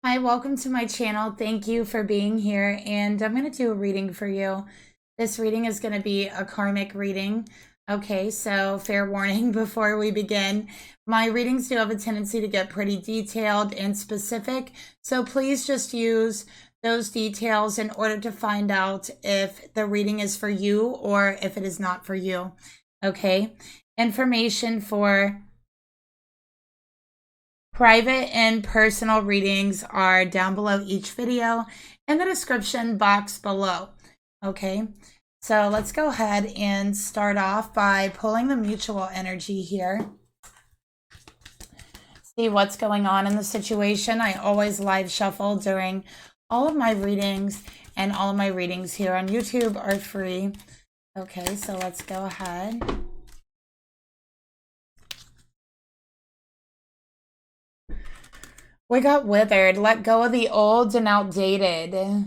Hi, welcome to my channel. Thank you for being here. And I'm going to do a reading for you. This reading is going to be a karmic reading. Okay, so fair warning before we begin. My readings do have a tendency to get pretty detailed and specific. So please just use those details in order to find out if the reading is for you or if it is not for you. Okay, information for private and personal readings are down below each video in the description box below. Okay, so let's go ahead and start off by pulling the mutual energy here. See what's going on in the situation. I always live shuffle during all of my readings, and all of my readings here on YouTube are free. Okay, so let's go ahead. We got withered. Let go of the old and outdated.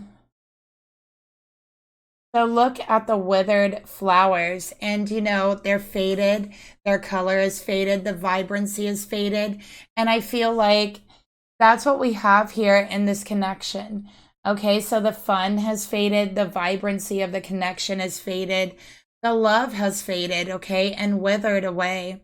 So look at the withered flowers, and they're faded. Their color is faded. The vibrancy is faded. And I feel like that's what we have here in this connection. Okay, so the fun has faded. The vibrancy of the connection is faded. The love has faded, okay, and withered away.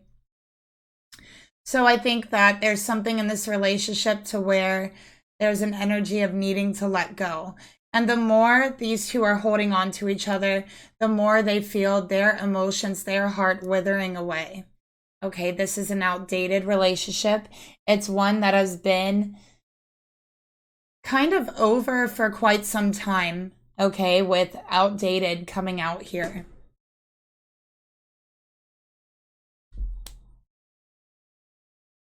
So I think that there's something in this relationship to where there's an energy of needing to let go. And the more these two are holding on to each other, the more they feel their emotions, their heart withering away. Okay, this is an outdated relationship. It's one that has been kind of over for quite some time, okay, with outdated coming out here.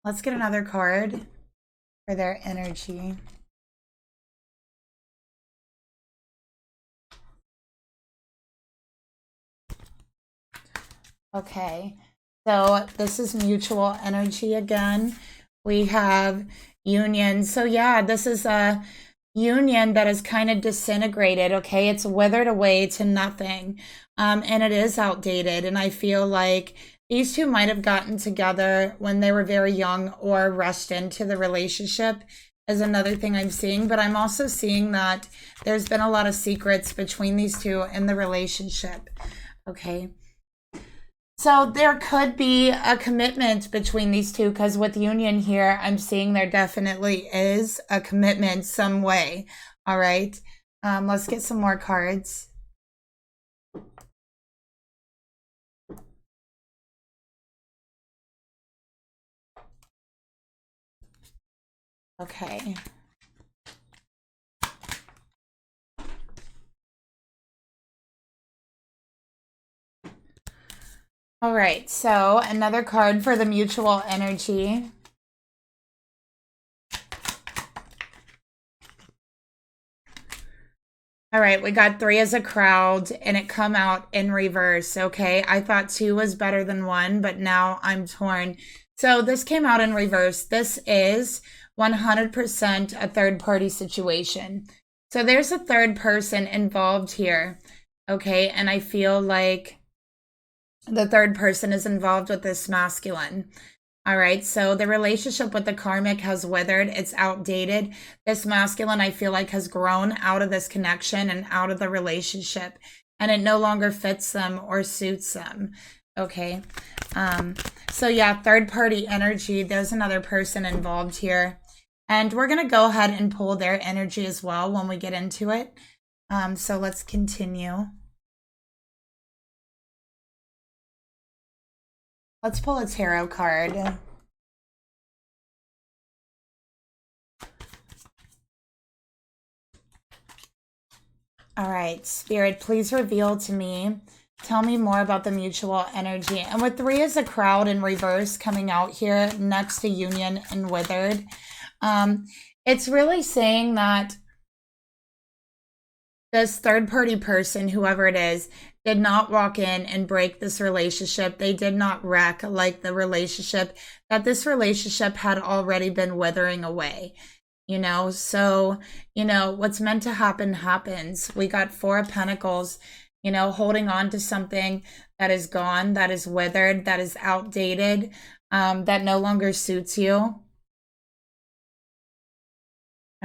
Let's get another card for their energy. Okay, so this is mutual energy again. We have union. So yeah, this is a union that is kind of disintegrated, okay? It's withered away to nothing. And it is outdated. And I feel like these two might have gotten together when they were very young or rushed into the relationship is another thing I'm seeing. But I'm also seeing that there's been a lot of secrets between these two in the relationship, okay? So there could be a commitment between these two because with union here, I'm seeing there definitely is a commitment some way. All right. Let's get some more cards. Okay. All right. So another card for the mutual energy. All right, we got 3 as a crowd and it come out in reverse, okay? I thought 2 was better than 1, but now I'm torn. So this came out in reverse. This is 100% a third-party situation. So there's a third person involved here, okay? And I feel like the third person is involved with this masculine. All right, so the relationship with the karmic has withered. It's outdated. This masculine, I feel like, has grown out of this connection and out of the relationship, and it no longer fits them or suits them. Okay, so yeah, third party energy. There's another person involved here, and we're gonna go ahead and pull their energy as well when we get into it. So let's continue. Let's pull a tarot card. All right, Spirit, please reveal to me. Tell me more about the mutual energy. And with 3 as a crowd in reverse coming out here next to union and withered, it's really saying that this third party person, whoever it is, did not walk in and break this relationship. They did not wreck like the relationship, that this relationship had already been withering away. So what's meant to happen happens. We got 4 of Pentacles, holding on to something that is gone, that is withered, that is outdated, that no longer suits you.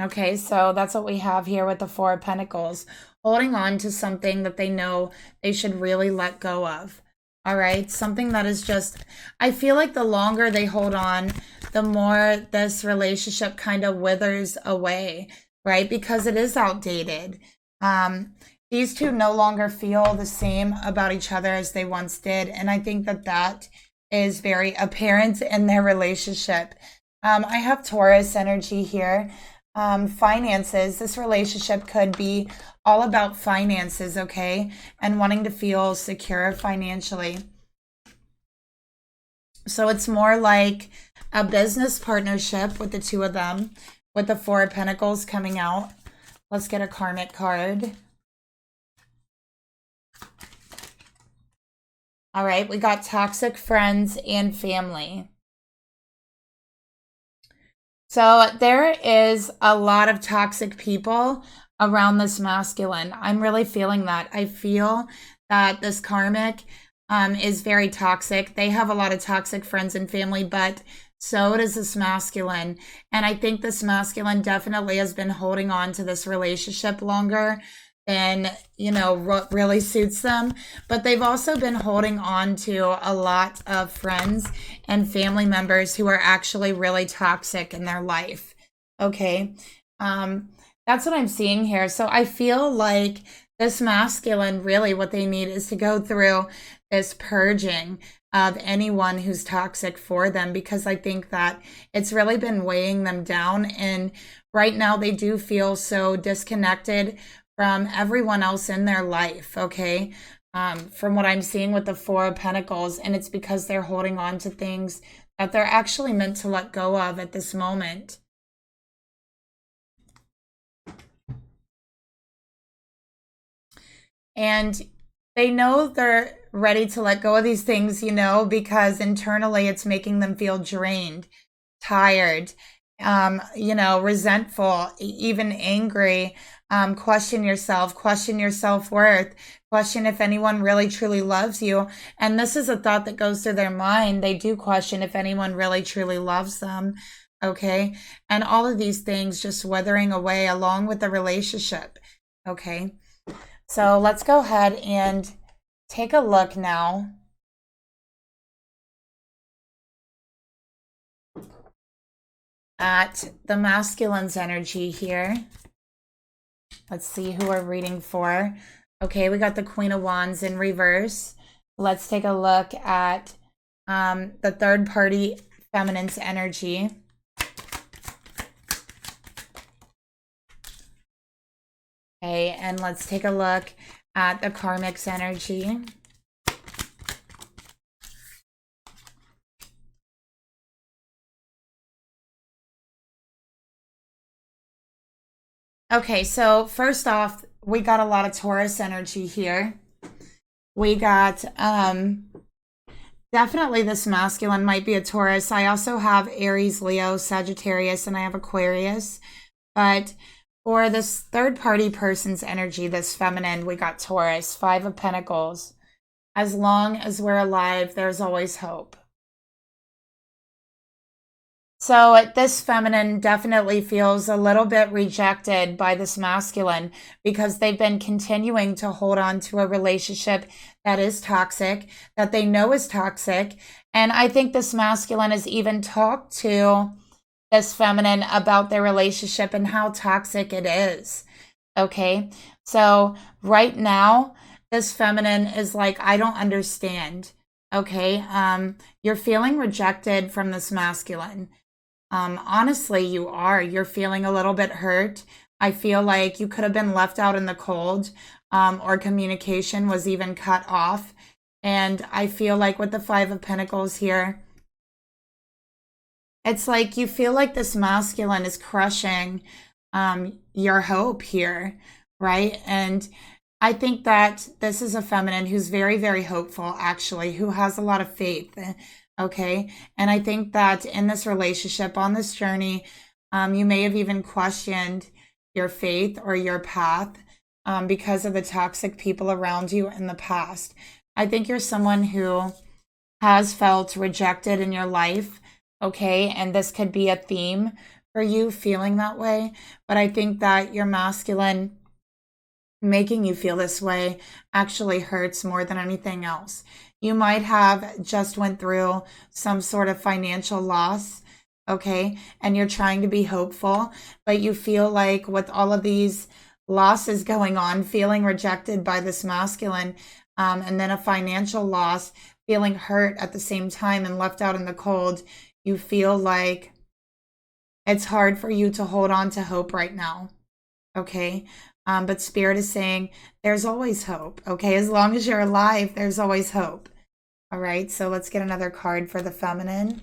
Okay, so that's what we have here with the Four of Pentacles, holding on to something that they know they should really let go of. All right, something that is just, I feel like the longer they hold on, the more this relationship kind of withers away, right? Because it is outdated. These two no longer feel the same about each other as they once did. And I think that that is very apparent in their relationship. I have Taurus energy here. Finances. This relationship could be all about finances, okay? And wanting to feel secure financially. So it's more like a business partnership with the two of them, with the Four of Pentacles coming out. Let's get a karmic card. All right, we got toxic friends and family. So there is a lot of toxic people around this masculine. I'm really feeling that. I feel that this karmic is very toxic. They have a lot of toxic friends and family, but so does this masculine. And I think this masculine definitely has been holding on to this relationship longer than, you know, what really suits them. But they've also been holding on to a lot of friends and family members who are actually really toxic in their life. Okay. That's what I'm seeing here. So I feel like this masculine, really what they need is to go through this purging of anyone who's toxic for them, because I think that it's really been weighing them down. And right now they do feel so disconnected from everyone else in their life, okay? From what I'm seeing with the Four of Pentacles, and it's because they're holding on to things that they're actually meant to let go of at this moment. And they know they're ready to let go of these things, you know, because internally it's making them feel drained, tired, you know, resentful, even angry. Question yourself, question your self-worth, question if anyone really truly loves you. And this is a thought that goes through their mind. They do question if anyone really truly loves them. Okay. And all of these things just withering away along with the relationship. Okay. So let's go ahead and take a look now at the masculine's energy here. Let's see who we're reading for. Okay, we got the Queen of Wands in reverse. Let's take a look at the third party feminine's energy. Okay, and let's take a look at the Karmic's energy. Okay, so first off, we got a lot of Taurus energy here. We got definitely this masculine might be a Taurus. I also have Aries, Leo, Sagittarius, and I have Aquarius. But for this third party person's energy, this feminine, we got Taurus, Five of Pentacles. As long as we're alive, there's always hope. So this feminine definitely feels a little bit rejected by this masculine because they've been continuing to hold on to a relationship that is toxic, that they know is toxic. And I think this masculine has even talked to this feminine about their relationship and how toxic it is. Okay. So right now, this feminine is like, I don't understand. Okay. You're feeling rejected from this masculine. Honestly, you are. You're feeling a little bit hurt. I feel like you could have been left out in the cold, or communication was even cut off. And I feel like with the Five of Pentacles here, it's like you feel like this masculine is crushing your hope here, right? And I think that this is a feminine who's very, very hopeful, actually, who has a lot of faith. Okay. And I think that in this relationship, on this journey, you may have even questioned your faith or your path because of the toxic people around you in the past. I think you're someone who has felt rejected in your life. Okay. And this could be a theme for you feeling that way, but I think that your masculine making you feel this way actually hurts more than anything else. You might have just went through some sort of financial loss, okay? And you're trying to be hopeful, but you feel like with all of these losses going on, feeling rejected by this masculine, and then a financial loss, feeling hurt at the same time and left out in the cold, you feel like it's hard for you to hold on to hope right now, okay? But Spirit is saying there's always hope, okay? As long as you're alive, there's always hope. All right, so let's get another card for the feminine.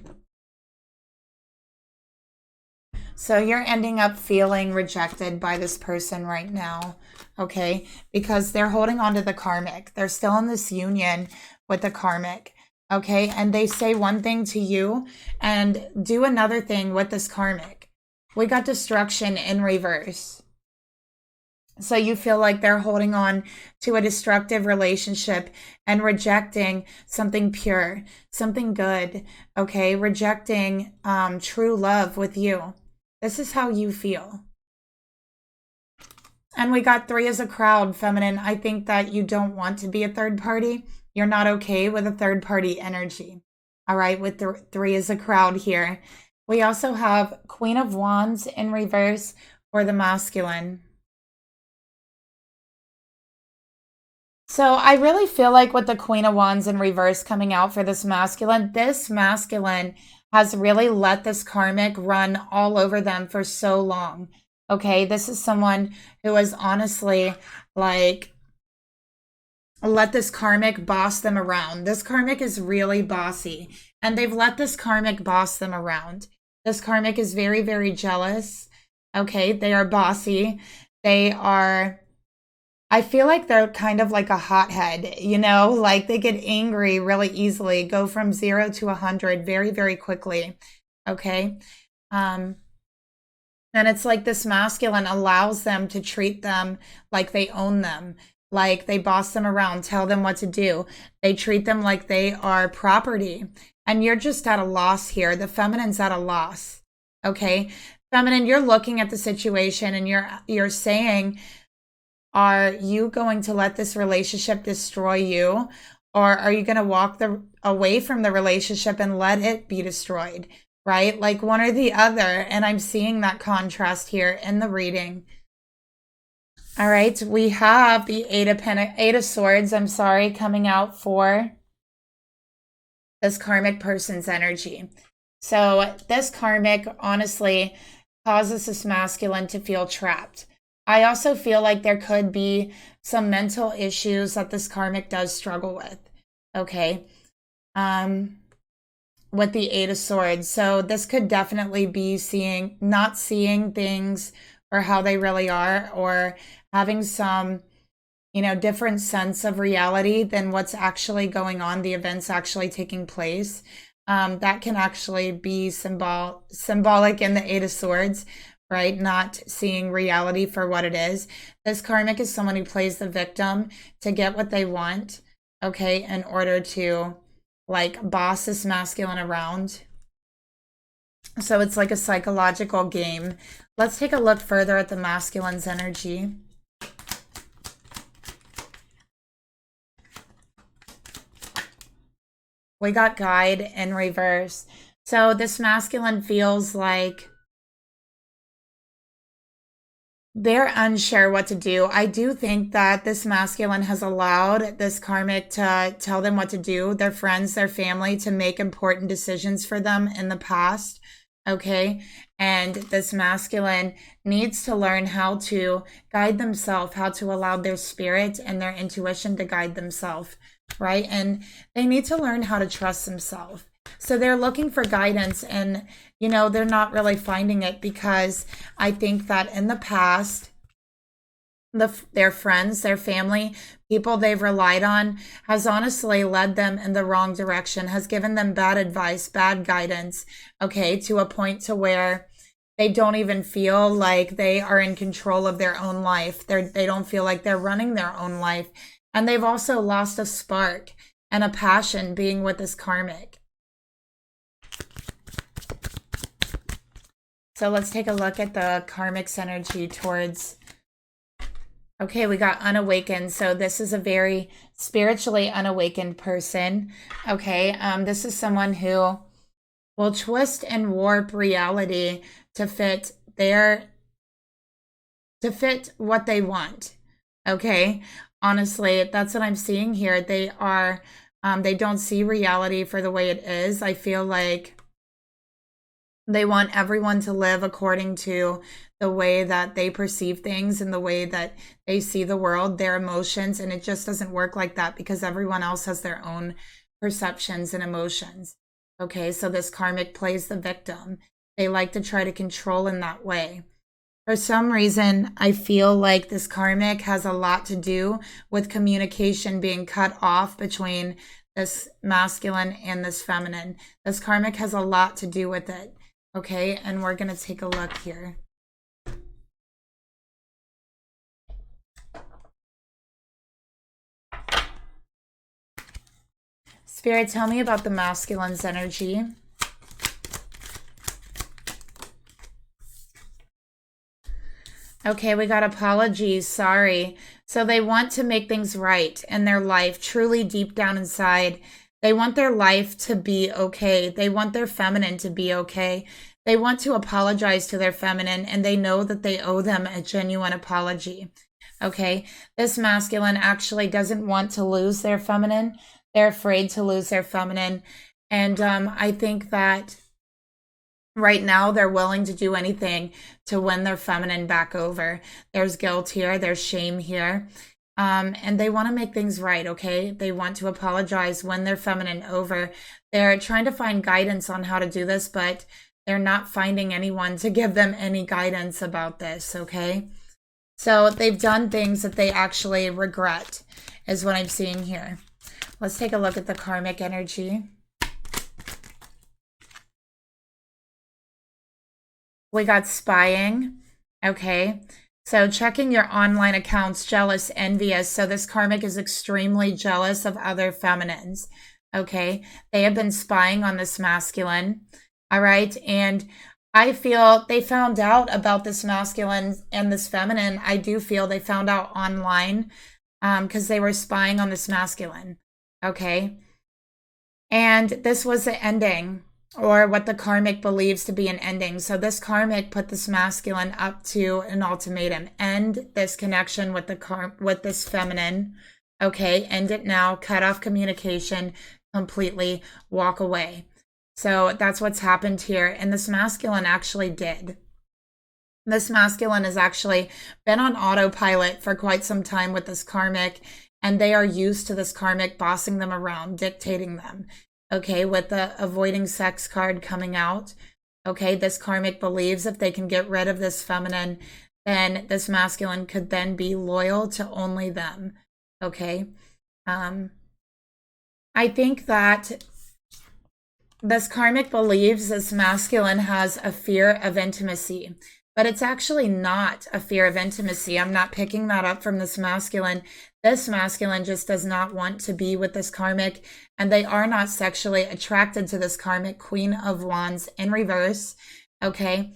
So you're ending up feeling rejected by this person right now, okay? Because they're holding on to the karmic. They're still in this union with the karmic, okay? And they say one thing to you and do another thing with this karmic. We got destruction in reverse. So you feel like they're holding on to a destructive relationship and rejecting something pure, something good, okay? Rejecting true love with you. This is how you feel. And we got 3 as a crowd, feminine. I think that you don't want to be a third party. You're not okay with a third party energy. All right, with the 3 as a crowd here. We also have Queen of Wands in reverse for the masculine. So I really feel like with the Queen of Wands in reverse coming out for this masculine has really let this karmic run all over them for so long. Okay, this is someone who has honestly like let this karmic boss them around. This karmic is really bossy, and they've let this karmic boss them around. This karmic is very, very jealous. Okay, they are bossy. They are, I feel like they're kind of like a hothead, you know, like they get angry really easily, go from 0 to 100 very, very quickly. Okay. And it's like this masculine allows them to treat them like they own them, like they boss them around, tell them what to do. They treat them like they are property. And you're just at a loss here. The feminine's at a loss. Okay. Feminine, you're looking at the situation and you're saying, are you going to let this relationship destroy you? Or are you going to walk away from the relationship and let it be destroyed? Right? Like one or the other. And I'm seeing that contrast here in the reading. All right. We have the Eight of Swords, coming out for this karmic person's energy. So this karmic honestly causes this masculine to feel trapped. I also feel like there could be some mental issues that this karmic does struggle with. Okay. With the Eight of Swords. So this could definitely be not seeing things for how they really are, or having some, different sense of reality than what's actually going on, the events actually taking place. That can actually be symbolic in the Eight of Swords, right? Not seeing reality for what it is. This karmic is someone who plays the victim to get what they want, okay, in order to like boss this masculine around. So it's like a psychological game. Let's take a look further at the masculine's energy. We got Guide in reverse. So this masculine feels like they're unsure what to do. I do think that this masculine has allowed this karmic to tell them what to do, their friends, their family, to make important decisions for them in the past. Okay. And this masculine needs to learn how to guide themselves, how to allow their spirit and their intuition to guide themselves, right? And they need to learn how to trust themselves. So they're looking for guidance, and, they're not really finding it, because I think that in the past, their friends, their family, people they've relied on has honestly led them in the wrong direction, has given them bad advice, bad guidance, okay, to a point to where they don't even feel like they are in control of their own life. They don't feel like they're running their own life. And they've also lost a spark and a passion being with this karmic. So let's take a look at the karmic's energy towards, okay, we got unawakened. So this is a very spiritually unawakened person. Okay, this is someone who will twist and warp reality to fit what they want. Okay, honestly, that's what I'm seeing here. They are, they don't see reality for the way it is. I feel like they want everyone to live according to the way that they perceive things and the way that they see the world, their emotions, and it just doesn't work like that because everyone else has their own perceptions and emotions. Okay, so this karmic plays the victim. They like to try to control in that way. For some reason, I feel like this karmic has a lot to do with communication being cut off between this masculine and this feminine. This karmic has a lot to do with it. Okay, and we're going to take a look here. Spirit, tell me about the masculine's energy. Okay, we got apologies, sorry. So they want to make things right in their life, truly deep down inside. They want their life to be okay. They want their feminine to be okay. They want to apologize to their feminine, and they know that they owe them a genuine apology. Okay, this masculine actually doesn't want to lose their feminine. They're afraid to lose their feminine. And I think that right now they're willing to do anything to win their feminine back over. There's guilt here, there's shame here. And they want to make things right, okay? They want to apologize, win their feminine over. They're trying to find guidance on how to do this, but they're not finding anyone to give them any guidance about this, okay? So they've done things that they actually regret, is what I'm seeing here. Let's take a look at the karmic energy. We got spying. Okay. So checking your online accounts, jealous, envious. So this karmic is extremely jealous of other feminines. Okay. They have been spying on this masculine. All right. And I feel they found out about this masculine and this feminine. I do feel they found out online because they were spying on this masculine. Okay. And this was the ending, or what the karmic believes to be an ending. So this karmic put this masculine up to an ultimatum. End this connection with with this feminine. Okay, end it now. Cut off communication completely. Walk away. So that's what's happened here. And this masculine actually did. This masculine has actually been on autopilot for quite some time with this karmic, and they are used to this karmic bossing them around, dictating them. Okay, with the avoiding sex card coming out. Okay, this karmic believes if they can get rid of this feminine, then this masculine could then be loyal to only them. Okay. I think that this karmic believes this masculine has a fear of intimacy, but it's actually not a fear of intimacy. I'm not picking that up from this masculine. This masculine just does not want to be with this karmic, and they are not sexually attracted to this karmic. Queen of Wands in reverse. Okay.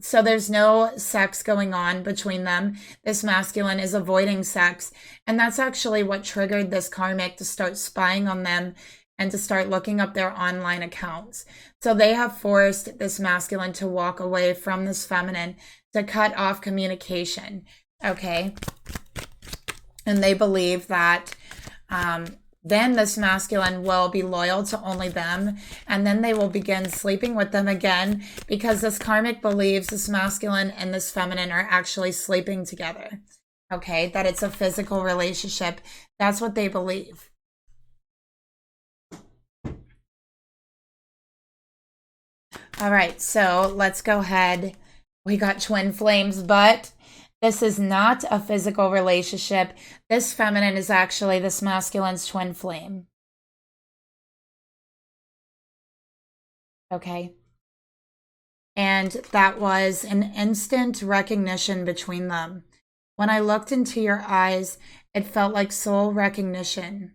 So there's no sex going on between them. This masculine is avoiding sex, and that's actually what triggered this karmic to start spying on them and to start looking up their online accounts. So they have forced this masculine to walk away from this feminine, to cut off communication. Okay. And they believe that then this masculine will be loyal to only them, and then they will begin sleeping with them again, because this karmic believes this masculine and this feminine are actually sleeping together. Okay, that it's a physical relationship. That's what they believe. All right, so let's go ahead. We got twin flames, but this is not a physical relationship. This feminine is actually this masculine's twin flame. Okay. And that was an instant recognition between them. When I looked into your eyes, it felt like soul recognition.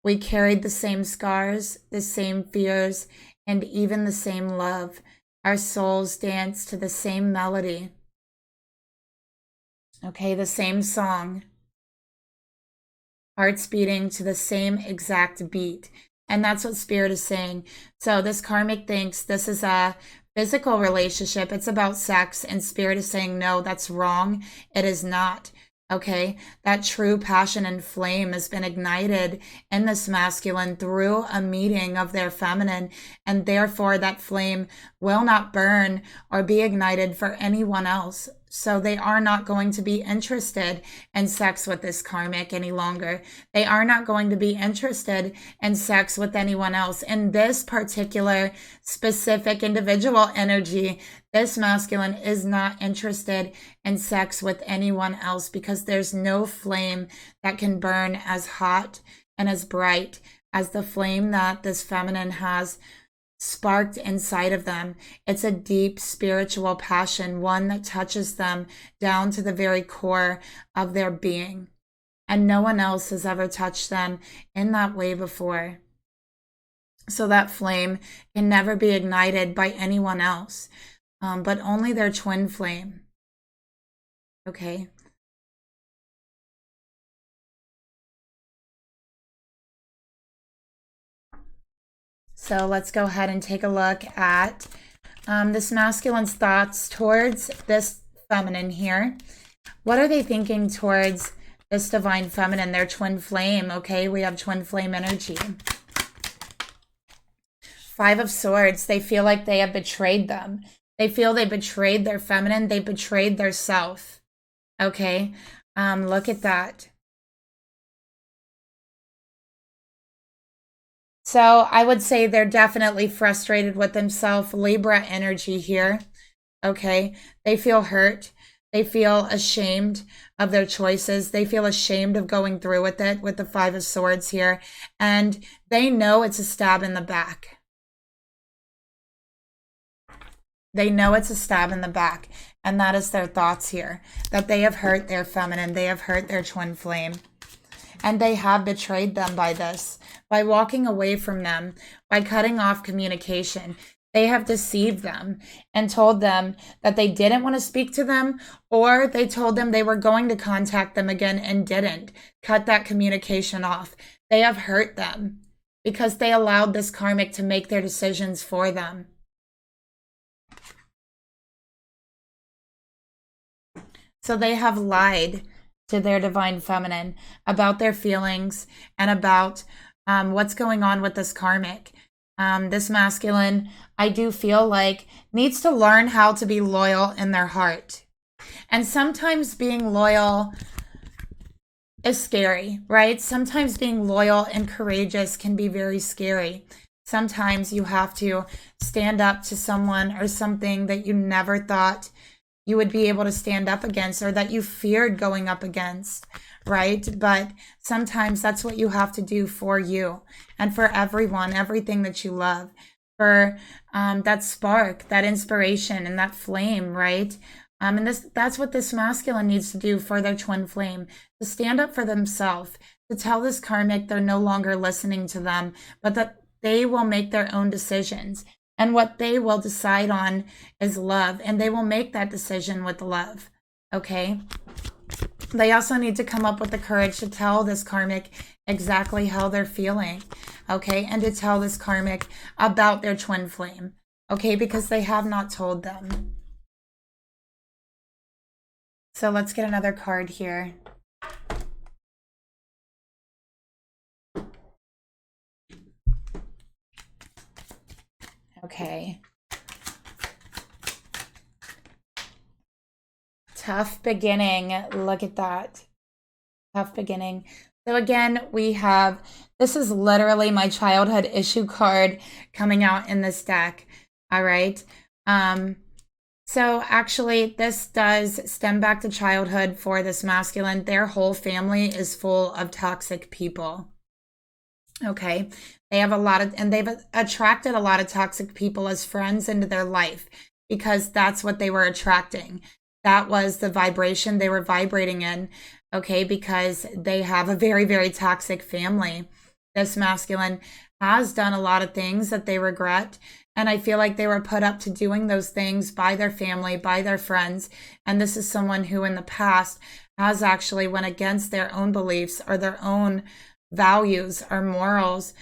We carried the same scars, the same fears, and even the same love. Our souls dance to the same melody. Okay, the same song. Hearts beating to the same exact beat. And that's what Spirit is saying. So this karmic thinks this is a physical relationship. It's about sex. And Spirit is saying, no, that's wrong. It is not. Okay, that true passion and flame has been ignited in this masculine through a meeting of their feminine, and therefore that flame will not burn or be ignited for anyone else. So they are not going to be interested in sex with this karmic any longer. They are not going to be interested in sex with anyone else. In this particular specific individual energy, this masculine is not interested in sex with anyone else because there's no flame that can burn as hot and as bright as the flame that this feminine has sparked inside of them. It's a deep spiritual passion, one that touches them down to the very core of their being. And no one else has ever touched them in that way before. So that flame can never be ignited by anyone else, but only their twin flame. Okay. So let's go ahead and take a look at this masculine's thoughts towards this feminine here. What are they thinking towards this divine feminine, their twin flame? Okay, we have twin flame energy. Five of Swords, they feel like they have betrayed them. They feel they betrayed their feminine. They betrayed their self. Okay, look at that. So I would say they're definitely frustrated with themselves. Libra energy here. Okay, they feel hurt. They feel ashamed of their choices. They feel ashamed of going through with it with the Five of Swords here. And they know it's a stab in the back. They know it's a stab in the back. And that is their thoughts here. That they have hurt their feminine. They have hurt their twin flame. And they have betrayed them by this. By walking away from them. By cutting off communication. They have deceived them and told them that they didn't want to speak to them, or they told them they were going to contact them again and didn't. Cut that communication off. They have hurt them because they allowed this karmic to make their decisions for them. So they have lied to their divine feminine about their feelings and about what's going on with this karmic. This masculine, I do feel like, needs to learn how to be loyal in their heart. And sometimes being loyal is scary, right? Sometimes being loyal and courageous can be very scary. Sometimes you have to stand up to someone or something that you never thought you would be able to stand up against, or that you feared going up against, right? But sometimes that's what you have to do for you and for everyone, everything that you love, for that spark, that inspiration, and that flame, right? And that's what this masculine needs to do for their twin flame, to stand up for themselves, to tell this karmic they're no longer listening to them, but that they will make their own decisions. And what they will decide on is love, and they will make that decision with love, okay? They also need to come up with the courage to tell this karmic exactly how they're feeling, okay? And to tell this karmic about their twin flame, okay? Because they have not told them. So let's get another card here. Okay. Tough beginning. Look at that. Tough beginning. So again, we have, this is literally my childhood issue card coming out in this deck. All right. So actually, this does stem back to childhood for this masculine. Their whole family is full of toxic people. Okay. They have a lot of, and they've attracted a lot of toxic people as friends into their life because that's what they were attracting. That was the vibration they were vibrating in, okay, because they have a very, very toxic family. This masculine has done a lot of things that they regret, And I feel like they were put up to doing those things by their family, by their friends. And this is someone who in the past has actually went against their own beliefs or their own values or morals,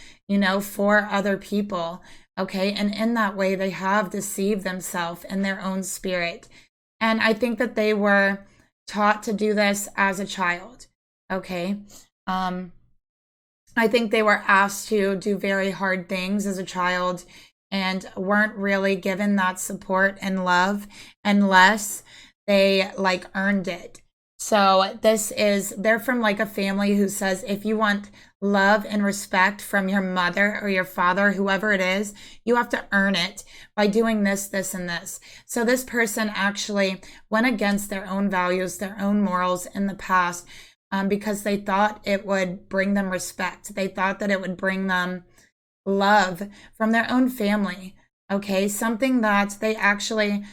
for other people. Okay. And in that way, they have deceived themselves in their own spirit. And I think that they were taught to do this as a child. Okay. I think they were asked to do very hard things as a child and weren't really given that support and love unless they earned it. So they're from a family who says, if you want love and respect from your mother or your father, whoever it is, you have to earn it by doing this, this, and this. So this person actually went against their own values, their own morals in the past, because they thought it would bring them respect. They thought that it would bring them love from their own family. Okay, something that they actually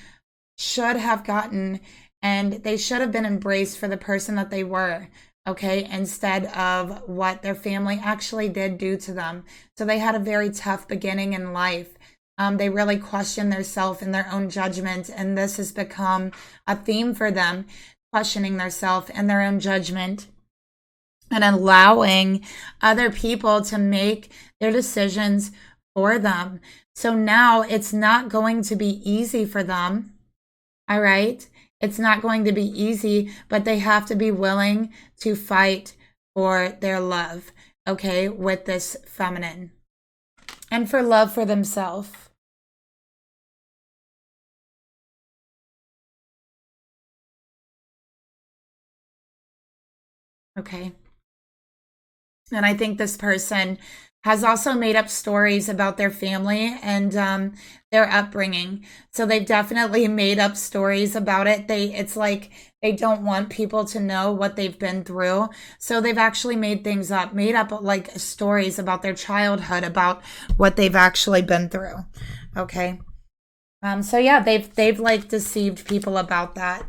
should have gotten, and they should have been embraced for the person that they were. Okay, instead of what their family actually did do to them. So they had a very tough beginning in life. They really questioned their self and their own judgment, and this has become a theme for them, questioning their self and their own judgment and allowing other people to make their decisions for them. So now it's not going to be easy for them. All right. It's not going to be easy, but they have to be willing to fight for their love. Okay. With this feminine and for love for themselves. Okay. And I think this person has also made up stories about their family and their upbringing. So they've definitely made up stories about it. It's like they don't want people to know what they've been through. So they've actually made up stories about their childhood, about what they've actually been through. Okay. So yeah, they've deceived people about that.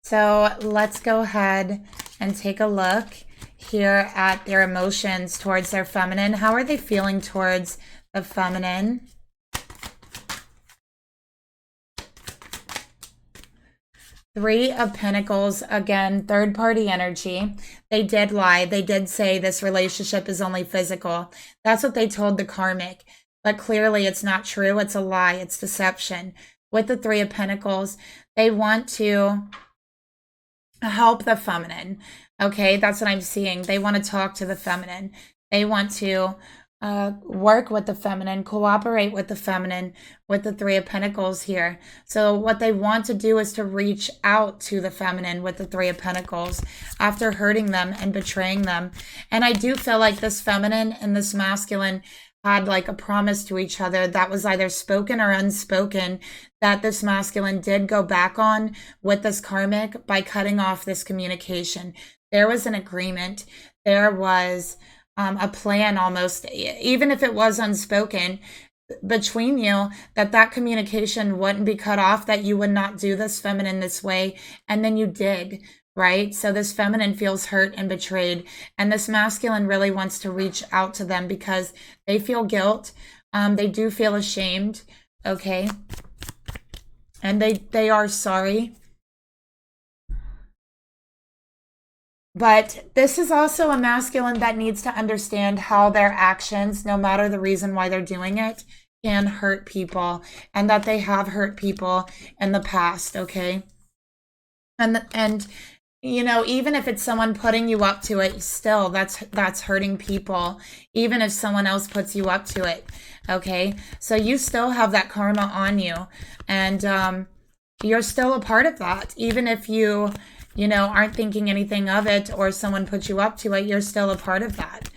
So let's go ahead and take a look here at their emotions towards their feminine. How are they feeling towards the feminine? Three of Pentacles, again, third party energy. They did lie. They did say this relationship is only physical. That's what they told the Karmic. But clearly it's not true. It's a lie. It's deception. With the Three of Pentacles, they want to help the feminine. Okay, that's what I'm seeing. They want to talk to the feminine. They want to work with the feminine, cooperate with the feminine, with the Three of Pentacles here. So what they want to do is to reach out to the feminine with the Three of Pentacles after hurting them and betraying them. And I do feel like this feminine and this masculine had a promise to each other that was either spoken or unspoken, that this masculine did go back on with this Karmic by cutting off this communication. There was an agreement. There was a plan almost, even if it was unspoken between you, that communication wouldn't be cut off, that you would not do this feminine this way. And then you did. Right? So this feminine feels hurt and betrayed, and this masculine really wants to reach out to them because they feel guilt. They do feel ashamed. Okay. And they are sorry. But this is also a masculine that needs to understand how their actions, no matter the reason why they're doing it, can hurt people, and that they have hurt people in the past. Okay. And even if it's someone putting you up to it, still that's hurting people, even if someone else puts you up to it. Okay. So you still have that karma on you, and you're still a part of that. Even if you aren't thinking anything of it, or someone puts you up to it, you're still a part of that.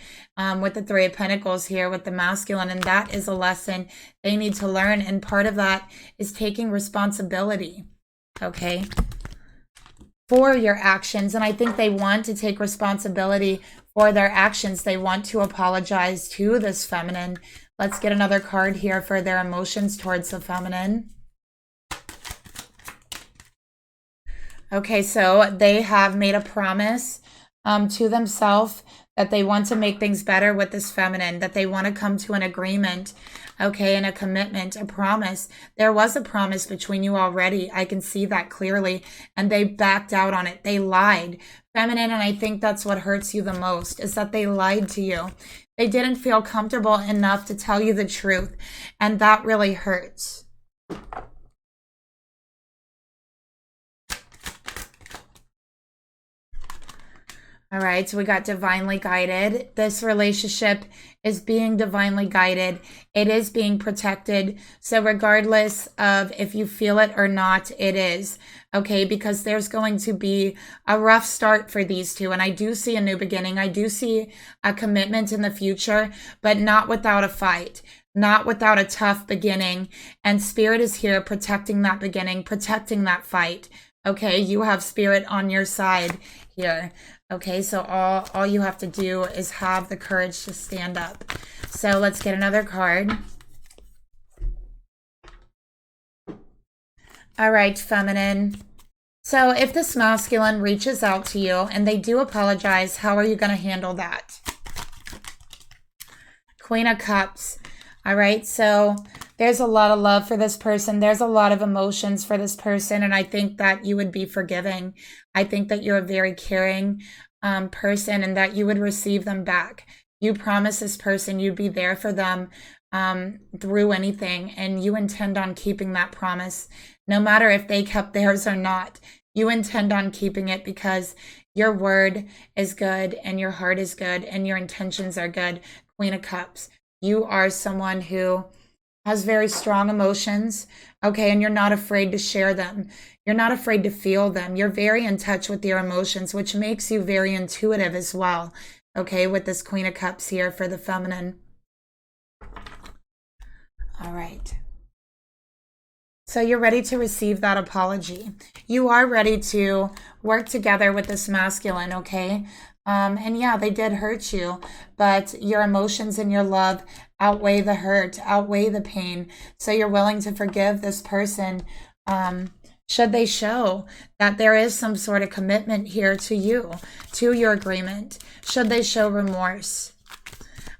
With the Three of Pentacles here with the masculine, and that is a lesson they need to learn. And part of that is taking responsibility. Okay. For your actions. And I think they want to take responsibility for their actions. They want to apologize to this feminine. Let's get another card here for their emotions towards the feminine. Okay, so they have made a promise to themselves that they want to make things better with this feminine, that they want to come to an agreement, okay, and a commitment, a promise. There was a promise between you already. I can see that clearly, and they backed out on it. They lied, feminine, and I think that's what hurts you the most, is that they lied to you. They didn't feel comfortable enough to tell you the truth, and that really hurts. All right, so we got divinely guided. This relationship is being divinely guided. It is being protected. So regardless of if you feel it or not, it is. Okay, because there's going to be a rough start for these two. And I do see a new beginning. I do see a commitment in the future, but not without a fight. Not without a tough beginning. And Spirit is here protecting that beginning, protecting that fight. Okay, you have Spirit on your side here. Okay, so all you have to do is have the courage to stand up. So let's get another card. All right, feminine. So if this masculine reaches out to you and they do apologize, how are you going to handle that? Queen of Cups. All right, so there's a lot of love for this person. There's a lot of emotions for this person, and I think that you would be forgiving. I think that you're a very caring person, and that you would receive them back. You promise this person you'd be there for them through anything, and you intend on keeping that promise, no matter if they kept theirs or not. You intend on keeping it because your word is good, and your heart is good, and your intentions are good. Queen of Cups. You are someone who has very strong emotions, okay, and you're not afraid to share them. You're not afraid to feel them. You're very in touch with your emotions, which makes you very intuitive as well, okay, with this Queen of Cups here for the feminine. All right. So you're ready to receive that apology. You are ready to work together with this masculine, okay? And yeah, they did hurt you, but your emotions and your love outweigh the hurt, outweigh the pain. So you're willing to forgive this person, should they show that there is some sort of commitment here to you, to your agreement, should they show remorse.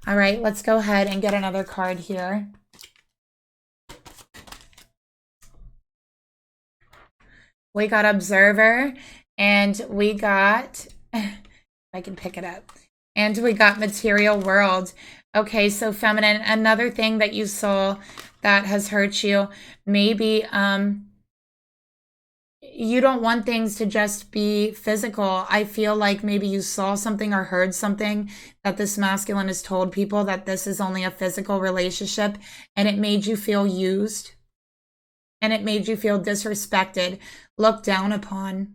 All right, let's go ahead and get another card here. We got Observer, and we got... I can pick it up. And we got Material World. Okay, so feminine, another thing that you saw that has hurt you, maybe you don't want things to just be physical. I feel like maybe you saw something or heard something that this masculine has told people that this is only a physical relationship, and it made you feel used, and it made you feel disrespected, looked down upon.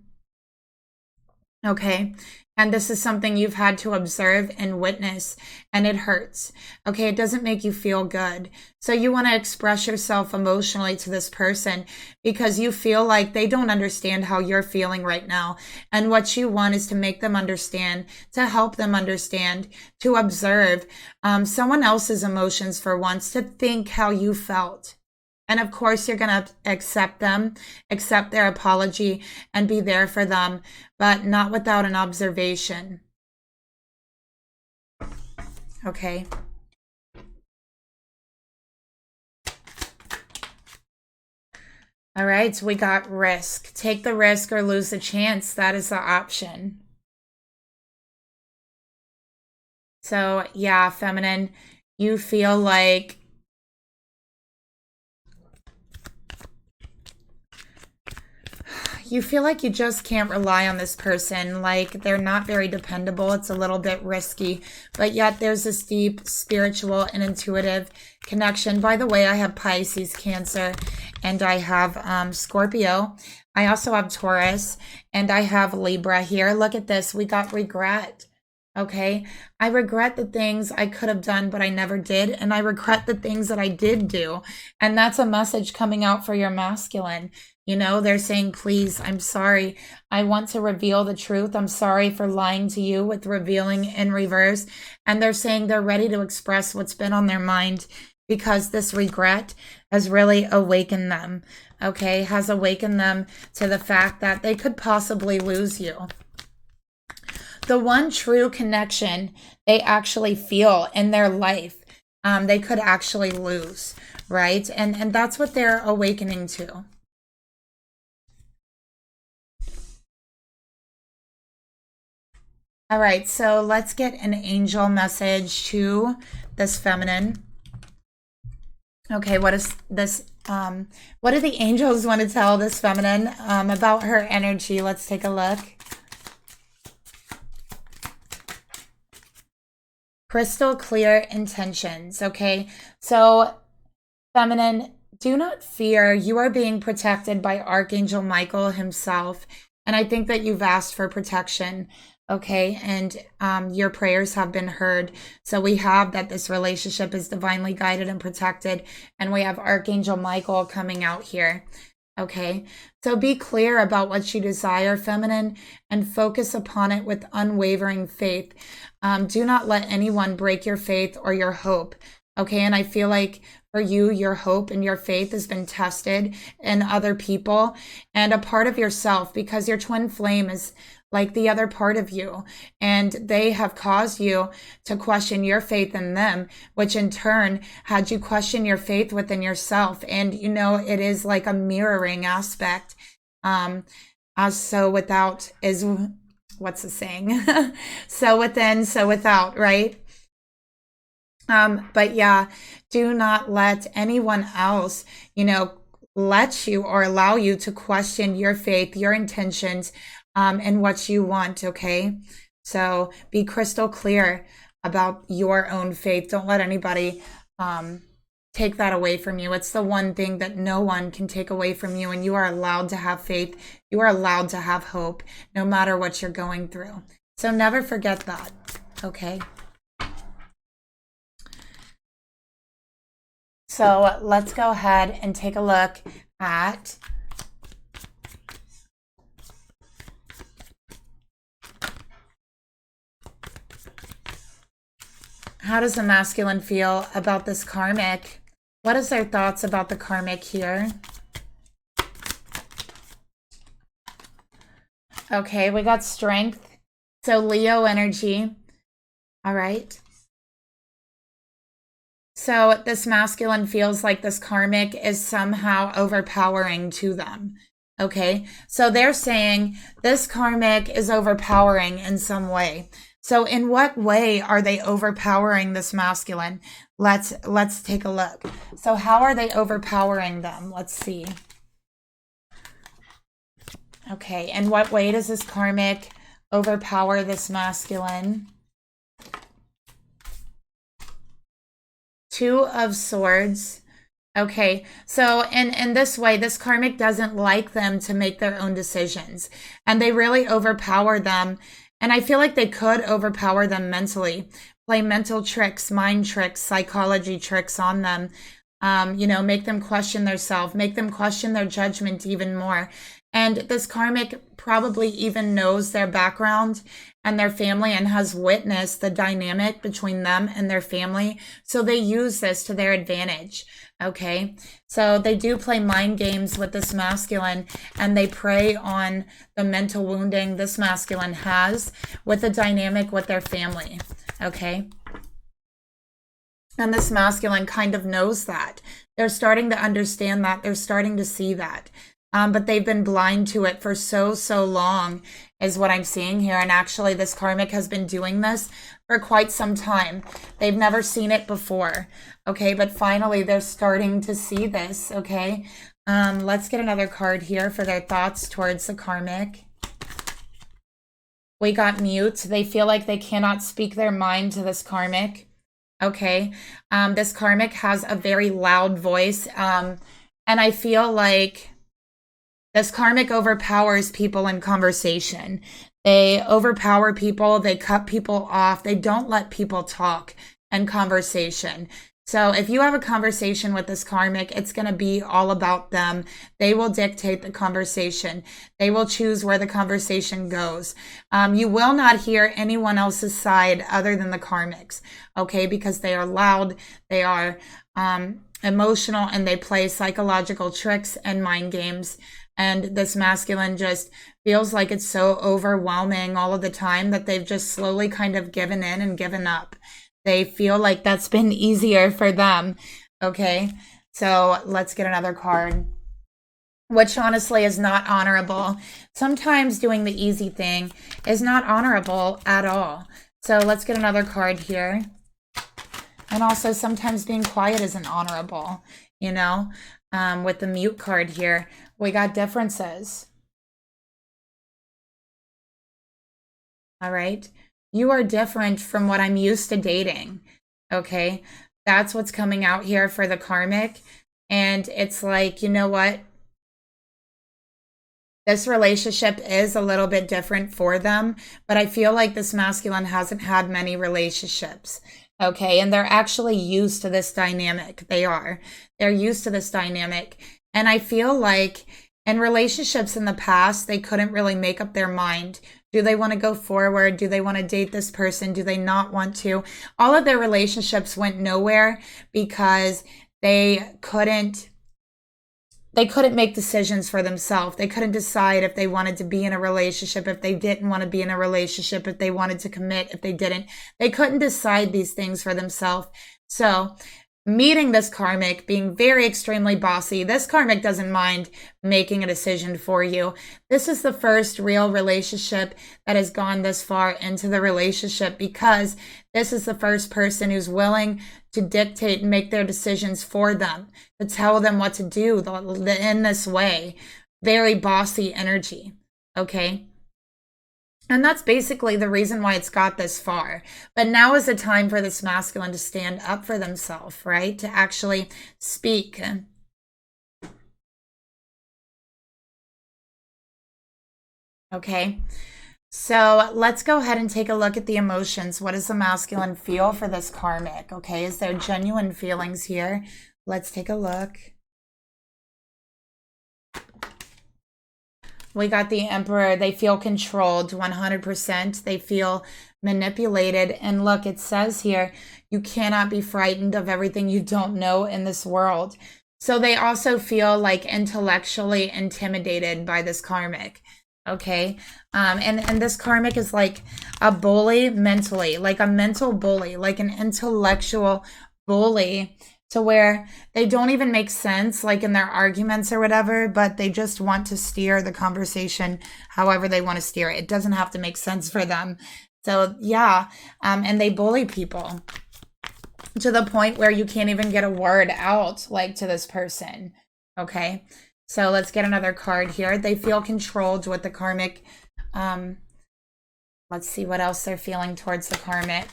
Okay, and this is something you've had to observe and witness, and it hurts. Okay, it doesn't make you feel good. So you want to express yourself emotionally to this person because you feel like they don't understand how you're feeling right now. And what you want is to make them understand, to help them understand, to observe someone else's emotions for once, to think how you felt. And of course, you're going to accept them, accept their apology, and be there for them, but not without an observation. Okay. All right, so we got risk. Take the risk or lose the chance. That is the option. So, yeah, feminine, you feel like you just can't rely on this person. Like, they're not very dependable. It's a little bit risky, but yet there's this deep spiritual and intuitive connection. By the way, I have Pisces, Cancer, and I have Scorpio. I also have Taurus, and I have Libra here. Look at this. We got regret. Okay, I regret the things I could have done, but I never did. And I regret the things that I did do. And that's a message coming out for your masculine. You know, they're saying, please, I'm sorry. I want to reveal the truth. I'm sorry for lying to you with revealing in reverse. And they're saying they're ready to express what's been on their mind because this regret has really awakened them. Okay, has awakened them to the fact that they could possibly lose you. the one true connection they actually feel in their life, they could actually lose, right? And that's what they're awakening to. All right, so let's get an angel message to this feminine. Okay, what is this? What do the angels want to tell this feminine about her energy? Let's take a look. Crystal clear intentions. Okay, so feminine, do not fear. You are being protected by Archangel Michael himself. And I think that you've asked for protection. Okay, and your prayers have been heard. So we have that this relationship is divinely guided and protected. And we have Archangel Michael coming out here. Okay, so be clear about what you desire, feminine, and focus upon it with unwavering faith. Do not let anyone break your faith or your hope. Okay, and I feel like for you, your hope and your faith has been tested in other people and a part of yourself, because your twin flame is like the other part of you, and they have caused you to question your faith in them, which in turn had you question your faith within yourself. And you know, it is like a mirroring aspect. As so without is, what's the saying? So within, so without, right? But yeah, do not let anyone else, you know, let you or allow you to question your faith, your intentions, and what you want. Okay, so be crystal clear about your own faith. Don't let anybody take that away from you. It's the one thing that no one can take away from you, and you are allowed to have faith. You are allowed to have hope, no matter what you're going through. So never forget that. Okay. So let's go ahead and take a look at how does the masculine feel about this karmic? What is their thoughts about the karmic here? Okay, we got strength. So Leo energy. All right. So this masculine feels like this karmic is somehow overpowering to them. Okay, so they're saying this karmic is overpowering in some way. So in what way are they overpowering this masculine? Let's take a look. So how are they overpowering them? Let's see. Okay, in what way does this karmic overpower this masculine? Two of Swords. Okay, so in this way, this karmic doesn't like them to make their own decisions, and they really overpower them. And I feel like they could overpower them mentally, play mental tricks, mind tricks, psychology tricks on them, you know, make them question their self, make them question their judgment even more. And this karmic probably even knows their background and their family and has witnessed the dynamic between them and their family. So they use this to their advantage. Okay, so they do play mind games with this masculine, and they prey on the mental wounding this masculine has with the dynamic with their family. Okay, and this masculine kind of knows that. They're starting to understand that. They're starting to see that. But they've been blind to it for so long, is what I'm seeing here. And actually, this karmic has been doing this for quite some time. They've never seen it before. Okay, but finally, they're starting to see this. Okay, let's get another card here for their thoughts towards the karmic. We got mute. They feel like they cannot speak their mind to this karmic. Okay, this karmic has a very loud voice. And I feel like this karmic overpowers people in conversation. They overpower people. They cut people off. They don't let people talk in conversation. So if you have a conversation with this karmic, it's going to be all about them. They will dictate the conversation. They will choose where the conversation goes. You will not hear anyone else's side other than the karmics, okay? Because they are loud. They are emotional, and they play psychological tricks and mind games. And this masculine just feels like it's so overwhelming all of the time that they've just slowly kind of given in and given up. They feel like that's been easier for them. Okay, so let's get another card, which honestly is not honorable. Sometimes doing the easy thing is not honorable at all. So let's get another card here. And also sometimes being quiet isn't honorable, you know? With the mute card here, we got differences. All right. You are different from what I'm used to dating. Okay. That's what's coming out here for the karmic. And it's like, you know what? This relationship is a little bit different for them, but I feel like this masculine hasn't had many relationships. Okay. And they're actually used to this dynamic. They are. They're used to this dynamic. And I feel like in relationships in the past, they couldn't really make up their mind. Do they want to go forward? Do they want to date this person? Do they not want to? All of their relationships went nowhere because they couldn't make decisions for themselves. They couldn't decide if they wanted to be in a relationship, if they didn't want to be in a relationship, if they wanted to commit, if they didn't. They couldn't decide these things for themselves. So meeting this karmic, being very extremely bossy, this karmic doesn't mind making a decision for you. This is the first real relationship that has gone this far into the relationship because this is the first person who's willing to dictate and make their decisions for them, to tell them what to do in this way. Very bossy energy, okay? And that's basically the reason why it's got this far. But now is the time for this masculine to stand up for themselves, right? To actually speak. Okay. So let's go ahead and take a look at the emotions. What does the masculine feel for this karmic? Okay. Is there genuine feelings here? Let's take a look. We got the Emperor. They feel controlled 100%. They feel manipulated. And look, it says here, you cannot be frightened of everything you don't know in this world. So they also feel like intellectually intimidated by this karmic. Okay. And this karmic is like a bully mentally, like a mental bully, like an intellectual bully, to where they don't even make sense, like in their arguments or whatever, but they just want to steer the conversation however they want to steer it. It doesn't have to make sense for them. So yeah, and they bully people to the point where you can't even get a word out, like, to this person. Okay, so let's get another card here. They feel controlled with the karmic. Let's see what else they're feeling towards the karmic.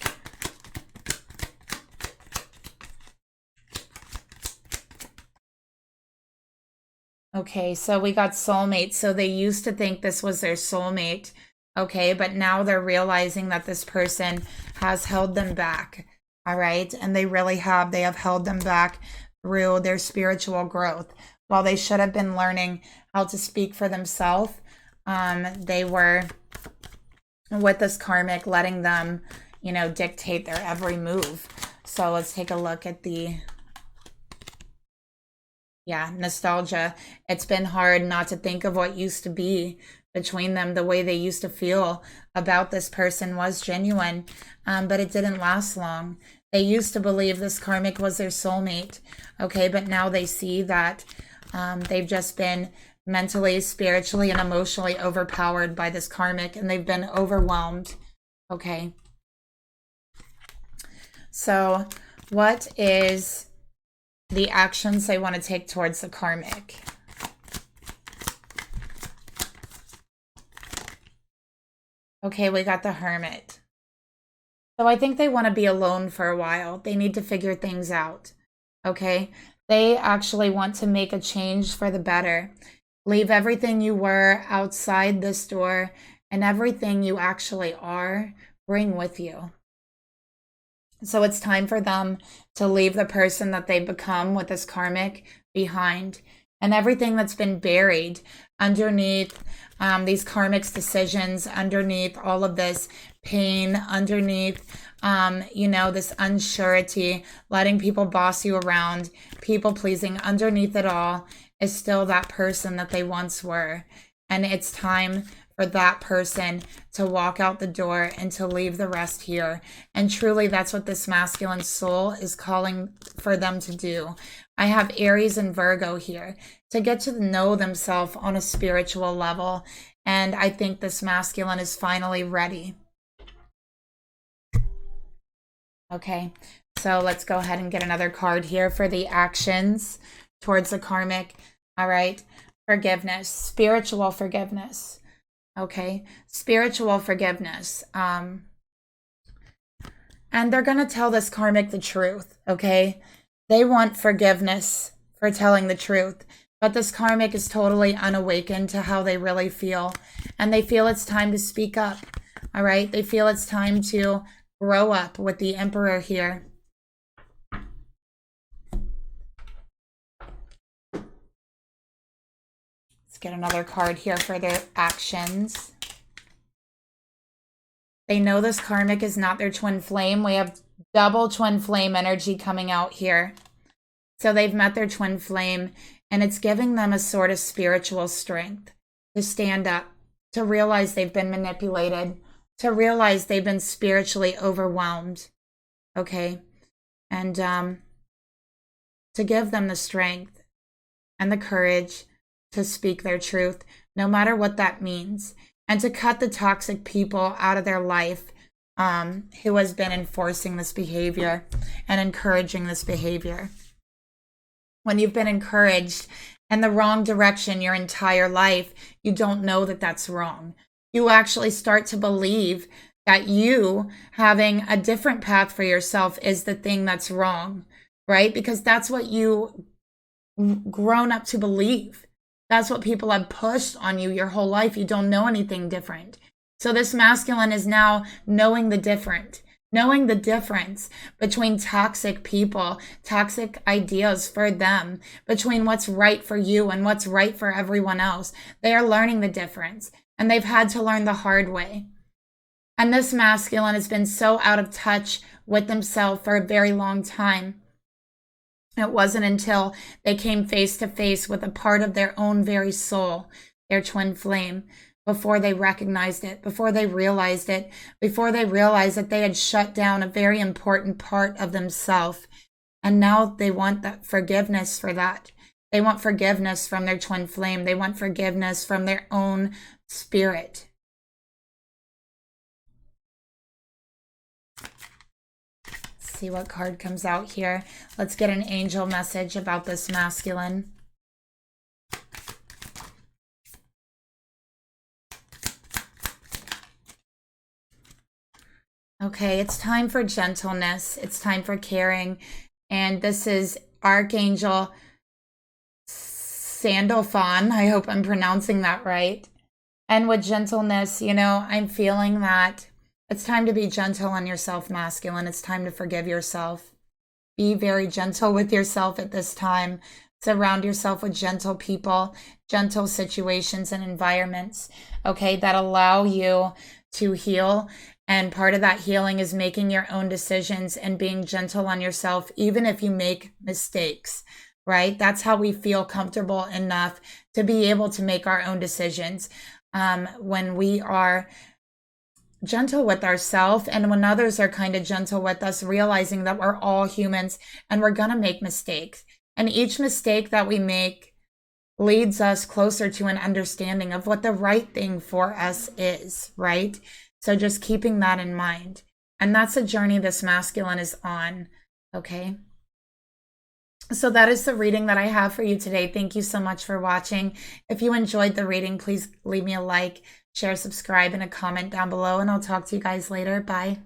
Okay, so we got soulmate. So they used to think this was their soulmate. Okay, but now they're realizing that this person has held them back. All right, and they really have. They have held them back through their spiritual growth. While they should have been learning how to speak for themselves, they were with this karmic letting them, you know, dictate their every move. So let's take a look at the... Yeah, nostalgia. It's been hard not to think of what used to be between them. The way they used to feel about this person was genuine, but it didn't last long. They used to believe this karmic was their soulmate, okay? But now they see that they've just been mentally, spiritually, and emotionally overpowered by this karmic, and they've been overwhelmed, okay? So what is the actions they want to take towards the karmic? Okay, we got the Hermit. So I think they want to be alone for a while. They need to figure things out. Okay, they actually want to make a change for the better. Leave everything you were outside this door, and everything you actually are, bring with you. So it's time for them to leave the person that they've become with this karmic behind and everything that's been buried underneath these karmic decisions, underneath all of this pain, underneath, this unsurety, letting people boss you around, people pleasing, underneath it all is still that person that they once were. And it's time for that person to walk out the door and to leave the rest here. And truly, that's what this masculine soul is calling for them to do. I have Aries and Virgo here to get to know themselves on a spiritual level. And I think this masculine is finally ready. Okay, so let's go ahead and get another card here for the actions towards the karmic. All right, forgiveness, spiritual forgiveness. Okay, spiritual forgiveness. And they're going to tell this karmic the truth, okay? They want forgiveness for telling the truth, but this karmic is totally unawakened to how they really feel, and they feel it's time to speak up, all right? They feel it's time to grow up with the Emperor here. Get another card here for their actions. They know this karmic is not their twin flame. We have double twin flame energy coming out here. So they've met their twin flame, and it's giving them a sort of spiritual strength to stand up, to realize they've been manipulated, to realize they've been spiritually overwhelmed. Okay? And to give them the strength and the courage to speak their truth, no matter what that means, and to cut the toxic people out of their life who has been enforcing this behavior and encouraging this behavior. When you've been encouraged in the wrong direction your entire life, you don't know that that's wrong. You actually start to believe that you having a different path for yourself is the thing that's wrong, right? Because that's what you grown up to believe. That's what people have pushed on you your whole life. You don't know anything different. So this masculine is now knowing the difference between toxic people, toxic ideas for them, between what's right for you and what's right for everyone else. They are learning the difference, and they've had to learn the hard way. And this masculine has been so out of touch with themselves for a very long time. It wasn't until they came face to face with a part of their own very soul, their twin flame, before they recognized it, before they realized it, before they realized that they had shut down a very important part of themselves. And now they want that forgiveness for that. They want forgiveness from their twin flame. They want forgiveness from their own spirit. See what card comes out here. Let's get an angel message about this masculine. Okay, it's time for gentleness. It's time for caring. And this is Archangel Sandalphon. I hope I'm pronouncing that right. And with gentleness, I'm feeling that it's time to be gentle on yourself, masculine. It's time to forgive yourself. Be very gentle with yourself at this time. Surround yourself with gentle people, gentle situations and environments, okay, that allow you to heal. And part of that healing is making your own decisions and being gentle on yourself, even if you make mistakes, right? That's how we feel comfortable enough to be able to make our own decisions. When we are gentle with ourselves, and when others are kind of gentle with us, realizing that we're all humans and we're going to make mistakes. And each mistake that we make leads us closer to an understanding of what the right thing for us is, right? So just keeping that in mind. And that's a journey this masculine is on, okay? So that is the reading that I have for you today. Thank you so much for watching. If you enjoyed the reading, please leave me a like, share, subscribe, and a comment down below, and I'll talk to you guys later. Bye.